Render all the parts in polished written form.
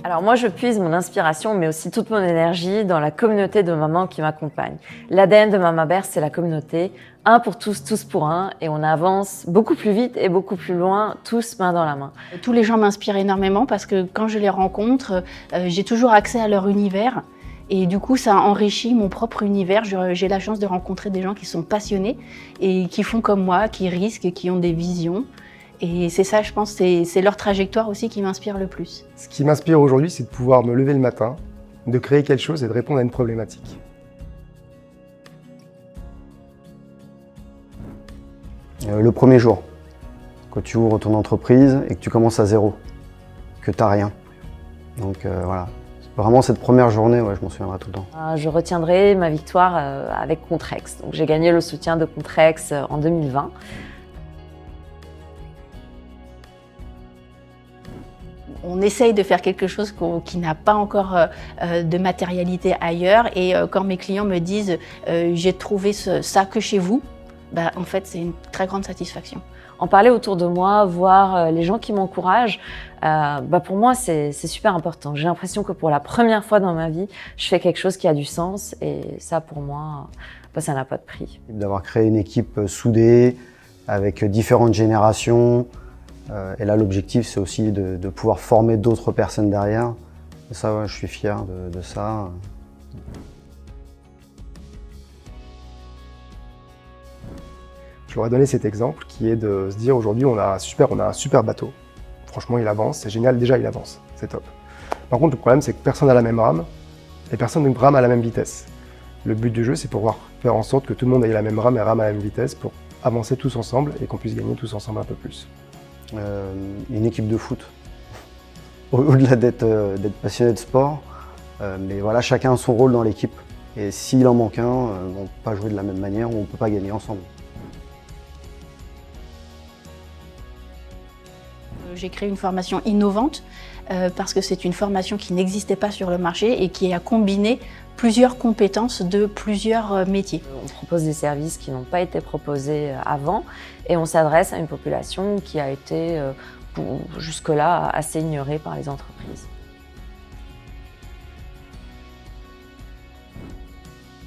Alors moi, je puise mon inspiration, mais aussi toute mon énergie dans la communauté de mamans qui m'accompagnent. L'ADN de Mama Bear, c'est la communauté. Un pour tous, tous pour un. Et on avance beaucoup plus vite et beaucoup plus loin, tous main dans la main. Tous les gens m'inspirent énormément parce que quand je les rencontre, j'ai toujours accès à leur univers. Et du coup, ça enrichit mon propre univers. J'ai la chance de rencontrer des gens qui sont passionnés et qui font comme moi, qui risquent, qui ont des visions. Et c'est ça, je pense, c'est leur trajectoire aussi qui m'inspire le plus. Ce qui m'inspire aujourd'hui, c'est de pouvoir me lever le matin, de créer quelque chose et de répondre à une problématique. Le premier jour, quand tu ouvres ton entreprise et que tu commences à zéro, que tu n'as rien. Donc voilà, vraiment cette première journée, ouais, je m'en souviendrai tout le temps. Je retiendrai ma victoire avec Contrex. Donc j'ai gagné le soutien de Contrex en 2020. On essaye de faire quelque chose qui n'a pas encore de matérialité ailleurs. Et quand mes clients me disent « j'ai trouvé ça que chez vous », en fait, c'est une très grande satisfaction. En parler autour de moi, voir les gens qui m'encouragent, pour moi, c'est super important. J'ai l'impression que pour la première fois dans ma vie, je fais quelque chose qui a du sens. Et ça, pour moi, ça n'a pas de prix. D'avoir créé une équipe soudée, avec différentes générations. Et là, l'objectif, c'est aussi de pouvoir former d'autres personnes derrière. Et ça, ouais, je suis fier de ça. Je leur ai donné cet exemple qui est de se dire aujourd'hui, on a un super bateau. Franchement, il avance, c'est génial. Déjà, il avance, c'est top. Par contre, le problème, c'est que personne n'a la même rame et personne ne rame à la même vitesse. Le but du jeu, c'est pouvoir faire en sorte que tout le monde ait la même rame et rame à la même vitesse pour avancer tous ensemble et qu'on puisse gagner tous ensemble un peu plus. Une équipe de foot, au-delà d'être passionné de sport, mais voilà, chacun a son rôle dans l'équipe. Et s'il en manque un, on ne peut pas jouer de la même manière ou on ne peut pas gagner ensemble. J'ai créé une formation innovante parce que c'est une formation qui n'existait pas sur le marché et qui a combiné plusieurs compétences de plusieurs métiers. On propose des services qui n'ont pas été proposés avant et on s'adresse à une population qui a été jusque-là assez ignorée par les entreprises.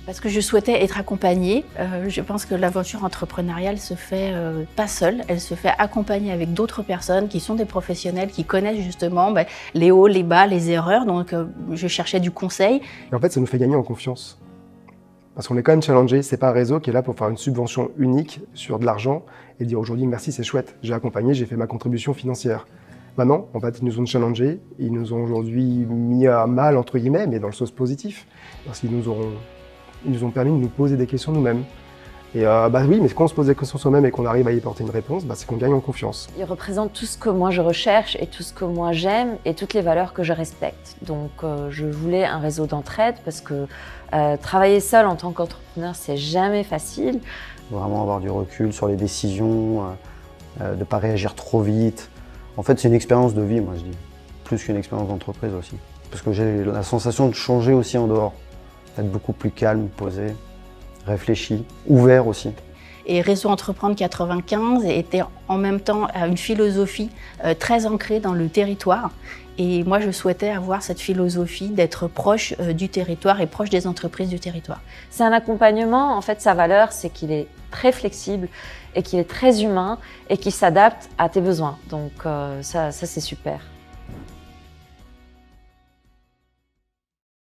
Parce que je souhaitais être accompagnée. Je pense que l'aventure entrepreneuriale se fait pas seule, elle se fait accompagner avec d'autres personnes qui sont des professionnels, qui connaissent justement les hauts, les bas, les erreurs. Donc je cherchais du conseil. Et en fait, ça nous fait gagner en confiance. Parce qu'on est quand même challengé, c'est pas un réseau qui est là pour faire une subvention unique sur de l'argent et dire aujourd'hui merci, c'est chouette, j'ai accompagné, j'ai fait ma contribution financière. Maintenant, en fait, ils nous ont challengés, ils nous ont aujourd'hui mis à mal, entre guillemets, mais dans le sens positif, parce qu'ils nous ont permis de nous poser des questions nous-mêmes. Et oui, mais quand on se pose des questions soi-même et qu'on arrive à y porter une réponse, c'est qu'on gagne en confiance. Il représente tout ce que moi je recherche et tout ce que moi j'aime et toutes les valeurs que je respecte. Donc je voulais un réseau d'entraide parce que travailler seul en tant qu'entrepreneur, c'est jamais facile. Vraiment avoir du recul sur les décisions, de ne pas réagir trop vite. En fait, c'est une expérience de vie, moi je dis, plus qu'une expérience d'entreprise aussi. Parce que j'ai la sensation de changer aussi en dehors. D'être beaucoup plus calme, posé, réfléchi, ouvert aussi. Et Réseau Entreprendre 95 était en même temps une philosophie très ancrée dans le territoire. Et moi, je souhaitais avoir cette philosophie d'être proche du territoire et proche des entreprises du territoire. C'est un accompagnement, en fait, sa valeur, c'est qu'il est très flexible et qu'il est très humain et qu'il s'adapte à tes besoins. Donc ça c'est super.